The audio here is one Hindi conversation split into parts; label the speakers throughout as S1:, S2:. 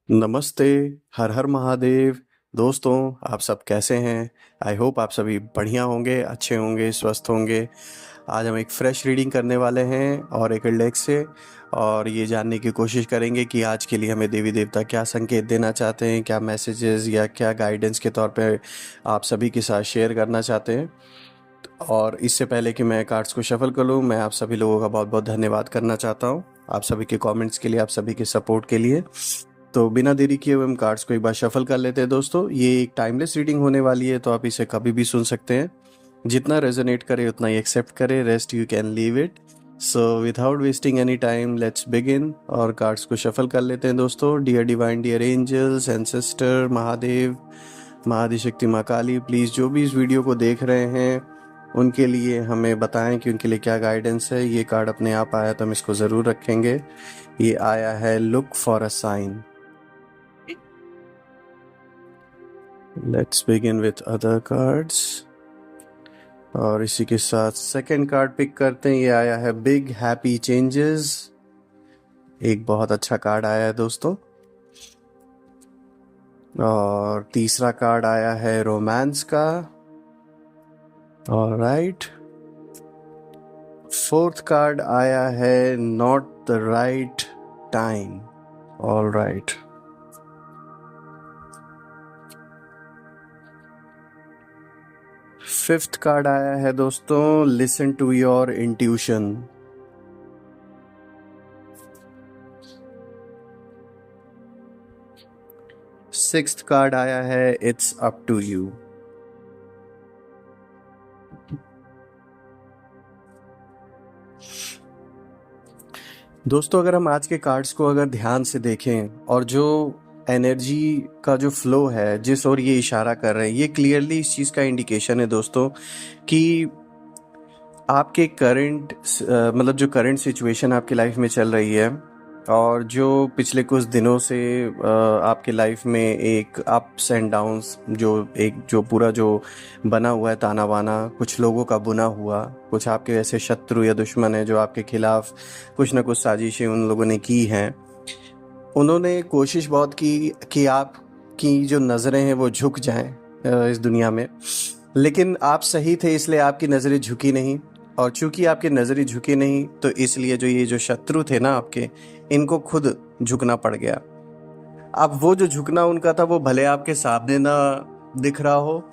S1: नमस्ते, हर हर महादेव। दोस्तों, आप सब कैसे हैं? आई होप आप सभी बढ़िया होंगे, अच्छे होंगे, स्वस्थ होंगे। आज हम एक फ्रेश रीडिंग करने वाले हैं और एक डेक से, और ये जानने की कोशिश करेंगे कि आज के लिए हमें देवी देवता क्या संकेत देना चाहते हैं, क्या मैसेजेस या क्या गाइडेंस के तौर पे आप सभी के साथ शेयर करना चाहते हैं। और इससे पहले कि मैं कार्ड्स को शफल कर लूँ, मैं आप सभी लोगों का बहुत बहुत धन्यवाद करना चाहता हूँ, आप सभी के कमेंट्स के लिए, आप सभी के सपोर्ट के लिए। तो बिना देरी किए हुए हम कार्ड्स को एक बार शफल कर लेते हैं। दोस्तों, ये एक टाइमलेस रीडिंग होने वाली है, तो आप इसे कभी भी सुन सकते हैं। जितना रेजोनेट करे उतना ही एक्सेप्ट करें, rest you can leave it. So without wasting any time let's begin और कार्ड्स को शफल कर लेते हैं। दोस्तों, dear divine, dear angels, ancestor, Mahadev, Mahadishakti, माँ काली, प्लीज़ जो भी इस वीडियो को देख रहे हैं उनके लिए हमें बताएं कि उनके लिए क्या गाइडेंस है। ये कार्ड अपने आप आया तो हम इसको ज़रूर रखेंगे। ये आया है look for a sign. Let's begin with other cards. और इसी के साथ सेकंड कार्ड पिक करते हैं। ये आया है बिग हैप्पी चेंजेस। एक बहुत अच्छा कार्ड आया है दोस्तों। और तीसरा कार्ड आया है रोमांस का। ऑलराइट, फोर्थ कार्ड आया है not the right time. Alright, fifth card आया है दोस्तों listen to your intuition. Sixth card आया है इट्स अप टू यू। दोस्तों, अगर हम आज के कार्ड्स को अगर ध्यान से देखें और जो एनर्जी का जो फ्लो है, जिस ओर ये इशारा कर रहे हैं, ये क्लियरली इस चीज़ का इंडिकेशन है दोस्तों कि आपके करंट मतलब जो करंट सिचुएशन आपकी लाइफ में चल रही है और जो पिछले कुछ दिनों से आपके लाइफ में एक अप्स एंड डाउन्स, जो पूरा जो बना हुआ है ताना बाना, कुछ लोगों का बुना हुआ, कुछ आपके ऐसे शत्रु या दुश्मन है जो आपके खिलाफ कुछ ना कुछ साजिशें उन लोगों ने की हैं। उन्होंने कोशिश बहुत की कि आपकी जो नज़रें हैं वो झुक जाएं इस दुनिया में, लेकिन आप सही थे इसलिए आपकी नज़रें झुकी नहीं। और चूंकि आपकी नज़रें झुकी नहीं तो इसलिए ये जो शत्रु थे ना आपके, इनको खुद झुकना पड़ गया। अब वो जो झुकना उनका था वो भले आपके सामने ना दिख रहा हो,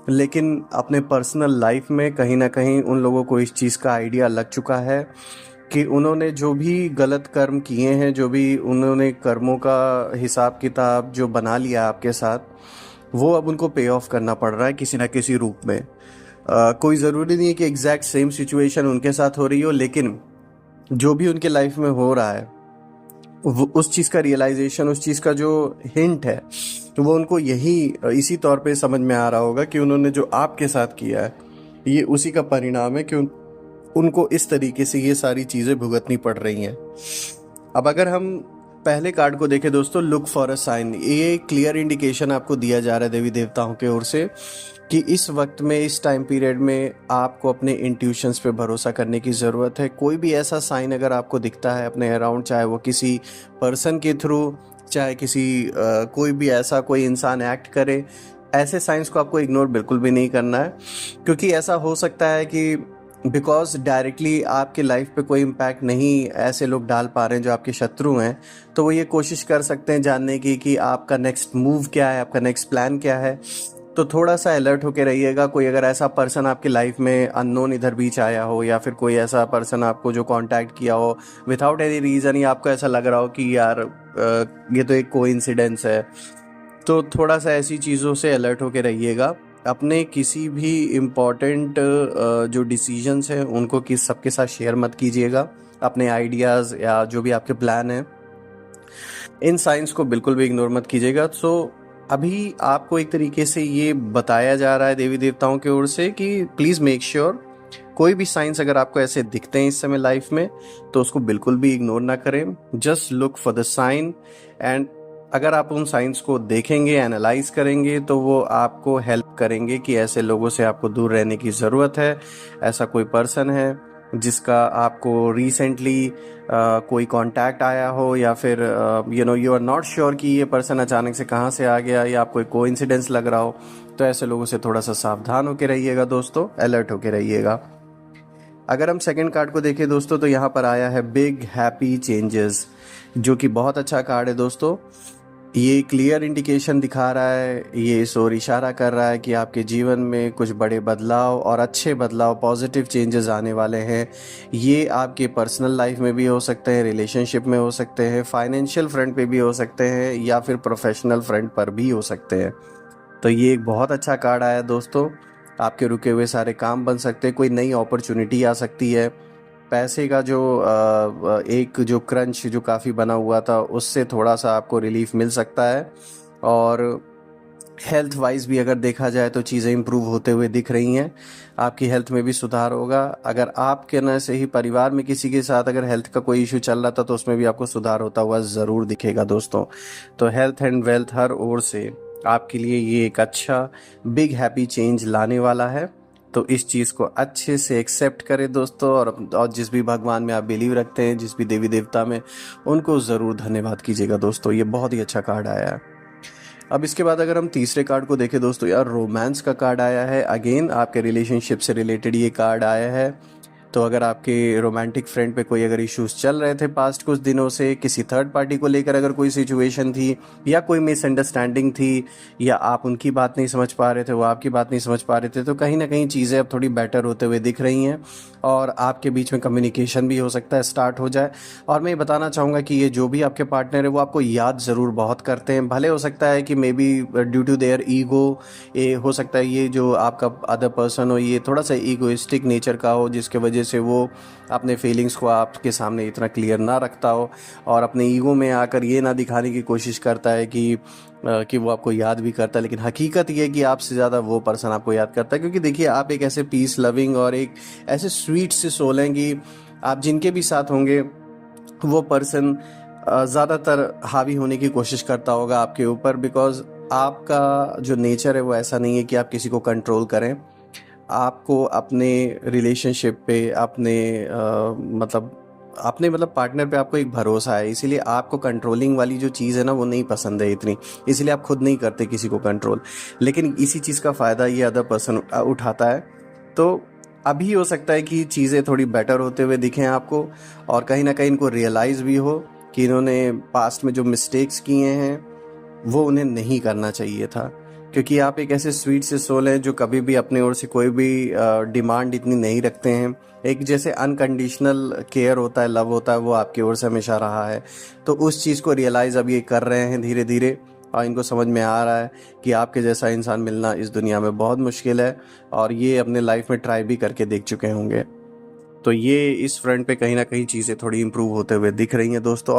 S1: लेकिन अपने पर्सनल लाइफ में कहीं ना कहीं उन लोगों को इस चीज़ का आइडिया लग चुका है कि उन्होंने जो भी गलत कर्म किए हैं, जो भी उन्होंने कर्मों का हिसाब किताब जो बना लिया आपके साथ, वो अब उनको पे ऑफ करना पड़ रहा है किसी ना किसी रूप में। कोई ज़रूरी नहीं है कि एग्जैक्ट सेम सिचुएशन उनके साथ हो रही हो, लेकिन जो भी उनके लाइफ में हो रहा है वो उस चीज़ का रियलाइजेशन, उस चीज़ का जो हिंट है, तो वो उनको इसी तौर पे समझ में आ रहा होगा कि उन्होंने जो आपके साथ किया है ये उसी का परिणाम है कि उनको इस तरीके से ये सारी चीज़ें भुगतनी पड़ रही हैं। अब अगर हम पहले कार्ड को देखें दोस्तों, लुक फॉर अ साइन, ये क्लियर इंडिकेशन आपको दिया जा रहा है देवी देवताओं की ओर से कि इस वक्त में, इस टाइम पीरियड में आपको अपने इंट्यूशंस पे भरोसा करने की ज़रूरत है। कोई भी ऐसा साइन अगर आपको दिखता है अपने अराउंड, चाहे वो किसी पर्सन के थ्रू, चाहे कोई भी ऐसा कोई इंसान एक्ट करे, ऐसे साइंस को आपको इग्नोर बिल्कुल भी नहीं करना है। क्योंकि ऐसा हो सकता है कि बिकॉज डायरेक्टली आपके लाइफ पे कोई इम्पैक्ट नहीं ऐसे लोग डाल पा रहे हैं जो आपके शत्रु हैं, तो वो ये कोशिश कर सकते हैं जानने की कि आपका नेक्स्ट मूव क्या है, आपका नेक्स्ट प्लान क्या है। तो थोड़ा सा अलर्ट होके रहिएगा। कोई अगर ऐसा पर्सन आपकी लाइफ में अननोन इधर बीच आया हो, या फिर कोई ऐसा पर्सन आपको जो कांटेक्ट किया हो विदाउट एनी रीज़न, या आपको ऐसा लग रहा हो कि यार ये तो एक कोइंसिडेंस है, तो थोड़ा सा ऐसी चीज़ों से अलर्ट होके रहिएगा। अपने किसी भी इम्पॉर्टेंट जो डिसीजंस हैं उनको सबके साथ शेयर मत कीजिएगा। अपने आइडियाज़ या जो भी आपके प्लान हैं, इन साइंस को बिल्कुल भी इग्नोर मत कीजिएगा। सो अभी आपको एक तरीके से ये बताया जा रहा है देवी देवताओं की ओर से कि प्लीज़ मेक श्योर कोई भी साइंस अगर आपको ऐसे दिखते हैं इस समय लाइफ में, तो उसको बिल्कुल भी इग्नोर ना करें। Just look for the sign, and अगर आप उन साइंस को देखेंगे, एनालाइज करेंगे, तो वो आपको हेल्प करेंगे कि ऐसे लोगों से आपको दूर रहने की ज़रूरत है। ऐसा कोई पर्सन है जिसका आपको रिसेंटली कोई कांटेक्ट आया हो, या फिर यू आर नॉट श्योर कि ये पर्सन अचानक से कहाँ से आ गया, या आपको कोइंसिडेंस लग रहा हो, तो ऐसे लोगों से थोड़ा सा सावधान होके रहिएगा दोस्तों, अलर्ट होके रहिएगा। अगर हम सेकंड कार्ड को देखें दोस्तों, तो यहाँ पर आया है बिग हैप्पी चेंजेस, जो कि बहुत अच्छा कार्ड है दोस्तों। ये क्लियर इंडिकेशन दिखा रहा है, ये इस ओर इशारा कर रहा है कि आपके जीवन में कुछ बड़े बदलाव और अच्छे बदलाव, पॉजिटिव चेंजेस आने वाले हैं। ये आपके पर्सनल लाइफ में भी हो सकते हैं, रिलेशनशिप में हो सकते हैं, फाइनेंशियल फ्रंट पे भी हो सकते हैं, या फिर प्रोफेशनल फ्रंट पर भी हो सकते हैं। तो ये एक बहुत अच्छा कार्ड आया दोस्तों। आपके रुके हुए सारे काम बन सकते हैं, कोई नई अपॉर्चुनिटी आ सकती है, पैसे का जो एक जो क्रंच जो काफ़ी बना हुआ था, उससे थोड़ा सा आपको रिलीफ मिल सकता है। और हेल्थ वाइज भी अगर देखा जाए तो चीज़ें इम्प्रूव होते हुए दिख रही हैं, आपकी हेल्थ में भी सुधार होगा। अगर आपके न से ही परिवार में किसी के साथ अगर हेल्थ का कोई इशू चल रहा था, तो उसमें भी आपको सुधार होता हुआ ज़रूर दिखेगा दोस्तों। तो हेल्थ एंड वेल्थ हर ओर से आपके लिए ये एक अच्छा बिग हैप्पी चेंज लाने वाला है। तो इस चीज़ को अच्छे से एक्सेप्ट करें दोस्तों, और जिस भी भगवान में आप बिलीव रखते हैं, जिस भी देवी देवता में, उनको ज़रूर धन्यवाद कीजिएगा दोस्तों। ये बहुत ही अच्छा कार्ड आया है। अब इसके बाद अगर हम तीसरे कार्ड को देखें दोस्तों, यार रोमांस का कार्ड आया है। अगेन आपके रिलेशनशिप से रिलेटेड ये कार्ड आया है। तो अगर आपके रोमांटिक फ्रेंड पे कोई अगर इश्यूज चल रहे थे पास्ट कुछ दिनों से, किसी थर्ड पार्टी को लेकर अगर कोई सिचुएशन थी, या कोई मिसअंडरस्टैंडिंग थी, या आप उनकी बात नहीं समझ पा रहे थे, वो आपकी बात नहीं समझ पा रहे थे, तो कहीं ना कहीं चीज़ें अब थोड़ी बेटर होते हुए दिख रही हैं, और आपके बीच में कम्युनिकेशन भी हो सकता है स्टार्ट हो जाए। और मैं ये बताना चाहूँगा कि ये जो भी आपके पार्टनर है, वो आपको याद ज़रूर बहुत करते हैं। भले हो सकता है कि maybe due to their ego, ये हो सकता है ये जो आपका अदर पर्सन हो, ये थोड़ा सा ईगोइस्टिक नेचर का हो, जिसके वजह से वो अपने फीलिंग्स को आपके सामने इतना क्लियर ना रखता हो, और अपने ईगो में आकर ये ना दिखाने की कोशिश करता है कि वो आपको याद भी करता है। लेकिन हकीकत ये है कि आपसे ज़्यादा वो पर्सन आपको याद करता है, क्योंकि देखिए आप एक ऐसे पीस लविंग और एक ऐसे स्वीट से सोल हैं कि आप जिनके भी साथ होंगे, वो पर्सन ज़्यादातर हावी होने की कोशिश करता होगा आपके ऊपर, बिकॉज आपका जो नेचर है वो ऐसा नहीं है कि आप किसी को कंट्रोल करें। आपको अपने रिलेशनशिप पे, अपने पार्टनर पे आपको एक भरोसा है, इसीलिए आपको कंट्रोलिंग वाली जो चीज़ है ना, वो नहीं पसंद है इतनी, इसलिए आप खुद नहीं करते किसी को कंट्रोल। लेकिन इसी चीज़ का फ़ायदा ये अदर पर्सन उठाता है। तो अभी हो सकता है कि चीज़ें थोड़ी बेटर होते हुए दिखें आपको, और कहीं ना कहीं इनको रियलाइज़ भी हो कि इन्होंने पास्ट में जो मिस्टेक्स किए हैं वो उन्हें नहीं करना चाहिए था। क्योंकि आप एक ऐसे स्वीट से सोल हैं जो कभी भी अपने ओर से कोई भी डिमांड इतनी नहीं रखते हैं। एक जैसे अनकंडीशनल केयर होता है, लव होता है, वो आपकी ओर से हमेशा रहा है। तो उस चीज़ को रियलाइज़ अब ये कर रहे हैं धीरे धीरे, और इनको समझ में आ रहा है कि आपके जैसा इंसान मिलना इस दुनिया में बहुत मुश्किल है, और ये अपने लाइफ में ट्राई भी करके देख चुके होंगे। तो ये इस फ्रंट पे कहीं ना कहीं चीज़ें थोड़ी इम्प्रूव होते हुए दिख रही हैं दोस्तों।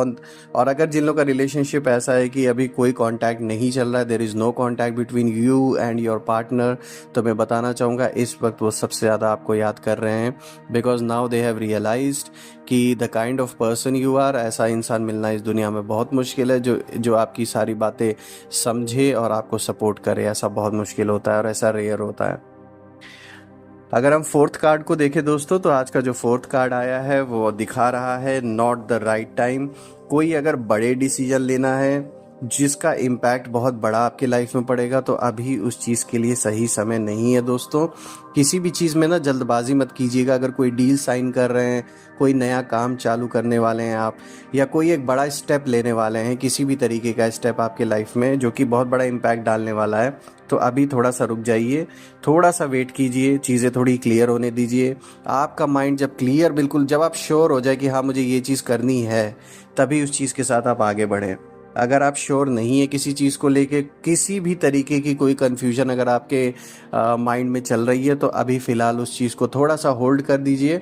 S1: और अगर जिन लोगों का रिलेशनशिप ऐसा है कि अभी कोई कांटेक्ट नहीं चल रहा है, there is no contact between you and your partner, तो मैं बताना चाहूँगा इस वक्त वो सबसे ज़्यादा आपको याद कर रहे हैं, because now they have realised कि the kind of person you are, ऐसा इंसान मिलना इस दुनिया में बहुत मुश्किल है, जो आपकी सारी बातें समझे और आपको सपोर्ट करे। ऐसा बहुत मुश्किल होता है और ऐसा रेयर होता है। अगर हम फोर्थ कार्ड को देखें दोस्तों, तो आज का जो फोर्थ कार्ड आया है वो दिखा रहा है नॉट द राइट टाइम। कोई अगर बड़े डिसीजन लेना है जिसका इम्पैक्ट बहुत बड़ा आपकी लाइफ में पड़ेगा, तो अभी उस चीज़ के लिए सही समय नहीं है दोस्तों। किसी भी चीज़ में ना जल्दबाजी मत कीजिएगा। अगर कोई डील साइन कर रहे हैं, कोई नया काम चालू करने वाले हैं आप, या कोई एक बड़ा स्टेप लेने वाले हैं, किसी भी तरीके का स्टेप आपके लाइफ में जो कि बहुत बड़ा इम्पैक्ट डालने वाला है, तो अभी थोड़ा सा रुक जाइए, थोड़ा सा वेट कीजिए, चीज़ें थोड़ी क्लियर होने दीजिए। आपका माइंड जब क्लियर, बिल्कुल जब आप श्योर हो जाए कि हाँ मुझे ये चीज़ करनी है, तभी उस चीज़ के साथ आप आगे बढ़ें। अगर आप श्योर नहीं है किसी चीज़ को लेके, किसी भी तरीके की कोई कन्फ्यूजन अगर आपके माइंड में चल रही है, तो अभी फ़िलहाल उस चीज़ को थोड़ा सा होल्ड कर दीजिए।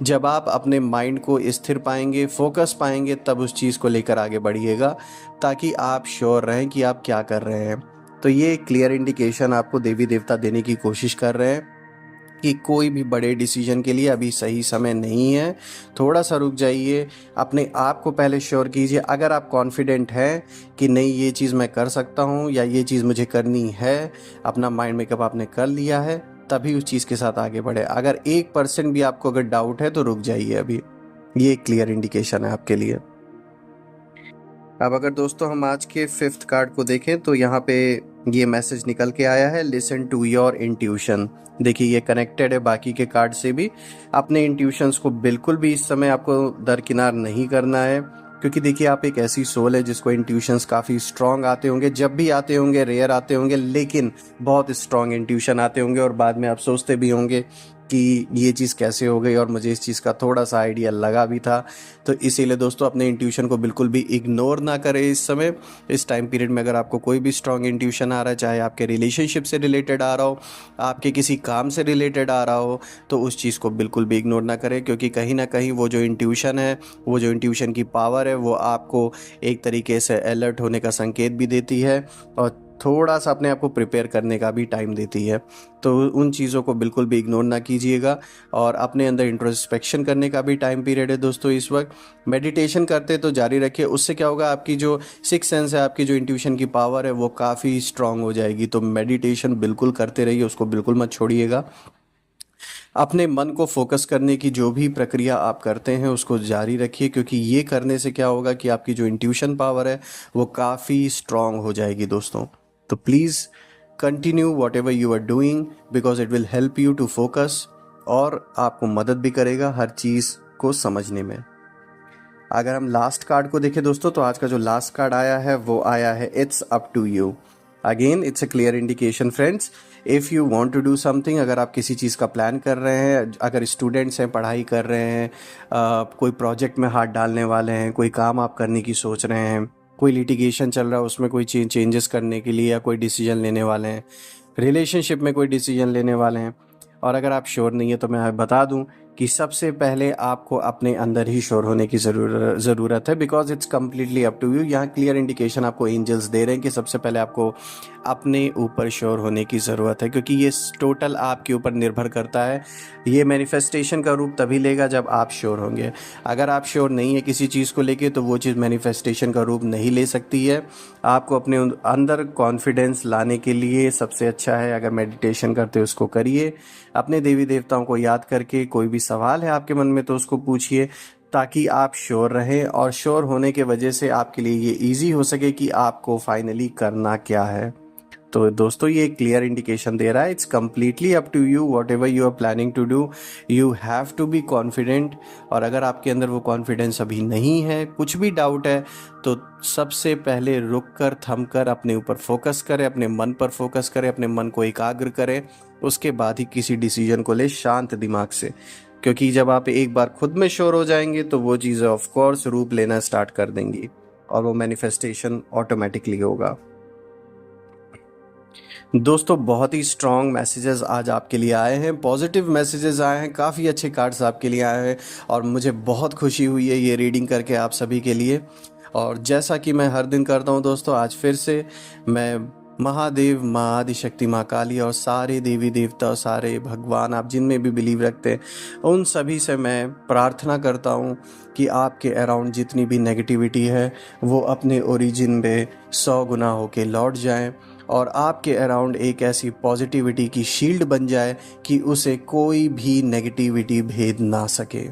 S1: जब आप अपने माइंड को स्थिर पाएंगे, फोकस पाएंगे, तब उस चीज़ को लेकर आगे बढ़िएगा, ताकि आप श्योर रहें कि आप क्या कर रहे हैं। तो ये क्लियर इंडिकेशन आपको देवी देवता देने की कोशिश कर रहे हैं कि कोई भी बड़े डिसीजन के लिए अभी सही समय नहीं है। थोड़ा सा रुक जाइए, अपने आप को पहले श्योर कीजिए। अगर आप कॉन्फिडेंट हैं कि नहीं ये चीज़ मैं कर सकता हूँ, या ये चीज़ मुझे करनी है, अपना माइंड मेकअप आपने कर लिया है, तभी उस चीज़ के साथ आगे बढ़े। अगर 1% भी आपको अगर डाउट है तो रुक जाइए अभी, ये एक क्लियर इंडिकेशन है आपके लिए। अब अगर दोस्तों हम आज के 5th कार्ड को देखें तो यहाँ पे ये मैसेज निकल के आया है, लिसन टू योर इंट्यूशन। देखिए ये कनेक्टेड है बाकी के कार्ड से भी। अपने इंट्यूशंस को बिल्कुल भी इस समय आपको दरकिनार नहीं करना है, क्योंकि देखिए आप एक ऐसी सोल है जिसको इंट्यूशंस काफ़ी स्ट्रांग आते होंगे, जब भी आते होंगे रेयर आते होंगे, लेकिन बहुत स्ट्रांग इंट्यूशन आते होंगे और बाद में आप सोचते भी होंगे कि ये चीज़ कैसे हो गई और मुझे इस चीज़ का थोड़ा सा आइडिया लगा भी था। तो इसीलिए दोस्तों अपने इंट्यूशन को बिल्कुल भी इग्नोर ना करें इस समय, इस टाइम पीरियड में। अगर आपको कोई भी स्ट्रांग इंट्यूशन आ रहा है, चाहे आपके रिलेशनशिप से रिलेटेड आ रहा हो, आपके किसी काम से रिलेटेड आ रहा हो, तो उस चीज़ को बिल्कुल भी इग्नोर ना करें, क्योंकि कहीं ना कहीं वो जो इंट्यूशन है, वो जो इंट्यूशन की पावर है, वो आपको एक तरीके से अलर्ट होने का संकेत भी देती है और थोड़ा सा अपने आप को प्रिपेयर करने का भी टाइम देती है। तो उन चीज़ों को बिल्कुल भी इग्नोर ना कीजिएगा और अपने अंदर इंट्रोस्पेक्शन करने का भी टाइम पीरियड है दोस्तों इस वक्त। मेडिटेशन करते तो जारी रखिए, उससे क्या होगा, आपकी जो सिक्स सेंस है, आपकी जो इंट्यूशन की पावर है, वो काफ़ी स्ट्रांग हो जाएगी। तो मेडिटेशन बिल्कुल करते रहिए, उसको बिल्कुल मत छोड़िएगा। अपने मन को फोकस करने की जो भी प्रक्रिया आप करते हैं उसको जारी रखिए, क्योंकि ये करने से क्या होगा कि आपकी जो इंट्यूशन पावर है वो काफ़ी स्ट्रांग हो जाएगी दोस्तों। तो please continue whatever you are doing, because it will help you to focus और आपको मदद भी करेगा हर चीज़ को समझने में। अगर हम लास्ट कार्ड को देखें दोस्तों, तो आज का जो लास्ट कार्ड आया है वो आया है it's up to you. Again it's a clear indication friends, if you want to do something, अगर आप किसी चीज़ का प्लान कर रहे हैं, अगर स्टूडेंट्स हैं पढ़ाई कर रहे हैं, कोई प्रोजेक्ट में हाथ डालने वाले हैं, कोई काम आप करने की सोच रहे हैं, कोई लिटिगेशन चल रहा है उसमें कोई चेंजेस करने के लिए, या कोई डिसीजन लेने वाले हैं, रिलेशनशिप में कोई डिसीजन लेने वाले हैं, और अगर आप श्योर नहीं है तो मैं बता दूं कि सबसे पहले आपको अपने अंदर ही श्योर होने की ज़रूरत है, because it's completely up to you. यहाँ क्लियर इंडिकेशन आपको एंजल्स दे रहे हैं कि सबसे पहले आपको अपने ऊपर श्योर होने की ज़रूरत है, क्योंकि ये टोटल आपके ऊपर निर्भर करता है। ये मैनिफेस्टेशन का रूप तभी लेगा जब आप श्योर होंगे। अगर आप श्योर नहीं है किसी चीज़ को लेके तो वो चीज़ मैनिफेस्टेशन का रूप नहीं ले सकती है। आपको अपने अंदर कॉन्फिडेंस लाने के लिए सबसे अच्छा है, अगर मेडिटेशन करते हो उसको करिए, अपने देवी देवताओं को याद करके कोई भी सवाल है आपके मन में तो उसको पूछिए, ताकि आप श्योर रहें, और श्योर होने के वजह से आपके लिए ये इजी हो सके कि आपको फाइनली करना क्या है। तो दोस्तों ये क्लियर इंडिकेशन दे रहा है, it's completely up to you, whatever you are planning to do, you have to be confident. और अगर आपके अंदर वो कॉन्फिडेंस अभी नहीं है, कुछ भी डाउट है, तो सबसे पहले रुक कर, थम कर अपने ऊपर फोकस करें, अपने मन पर फोकस करें, अपने मन को एकाग्र करें, उसके बाद ही किसी डिसीजन को ले शांत दिमाग से। क्योंकि जब आप एक बार खुद में श्योर हो जाएंगे तो वो चीज़ें ऑफ कोर्स रूप लेना स्टार्ट कर देंगी और वो मैनिफेस्टेशन ऑटोमेटिकली होगा। दोस्तों बहुत ही स्ट्रॉन्ग मैसेजेस आज आपके लिए आए हैं, पॉजिटिव मैसेजेस आए हैं, काफ़ी अच्छे कार्ड्स आपके लिए आए हैं और मुझे बहुत खुशी हुई है ये रीडिंग करके आप सभी के लिए। और जैसा कि मैं हर दिन करता हूँ दोस्तों, आज फिर से मैं महादेव, माँ आदिशक्ति, माँ काली और सारे देवी देवता, सारे भगवान, आप जिनमें भी बिलीव रखते हैं, उन सभी से मैं प्रार्थना करता हूँ कि आपके अराउंड जितनी भी नेगेटिविटी है वो अपने ओरिजिन में 100 गुना होके लौट जाएं और आपके अराउंड एक ऐसी पॉजिटिविटी की शील्ड बन जाए कि उसे कोई भी नेगेटिविटी भेद ना सके।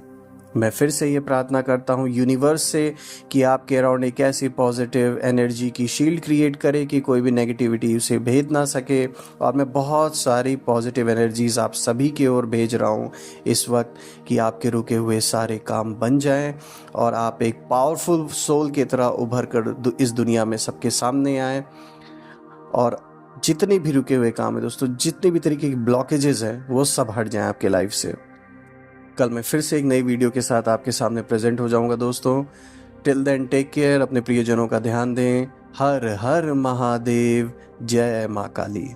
S1: मैं फिर से ये प्रार्थना करता हूँ यूनिवर्स से कि आपके अराउंड एक ऐसी पॉजिटिव एनर्जी की शील्ड क्रिएट करे कि कोई भी नेगेटिविटी उसे भेद ना सके। और मैं बहुत सारी पॉजिटिव एनर्जीज़ आप सभी की ओर भेज रहा हूँ इस वक्त कि आपके रुके हुए सारे काम बन जाएं और आप एक पावरफुल सोल की तरह उभर कर इस दुनिया में सबके सामने आएँ। और जितने भी रुके हुए काम है दोस्तों, जितने भी तरीके की ब्लॉकेजेस हैं, वो सब हट जाएं आपके लाइफ से। कल मैं फिर से एक नई वीडियो के साथ आपके सामने प्रेजेंट हो जाऊंगा दोस्तों। टिल देन टेक केयर, अपने प्रियजनों का ध्यान दें। हर हर महादेव, जय माँ काली।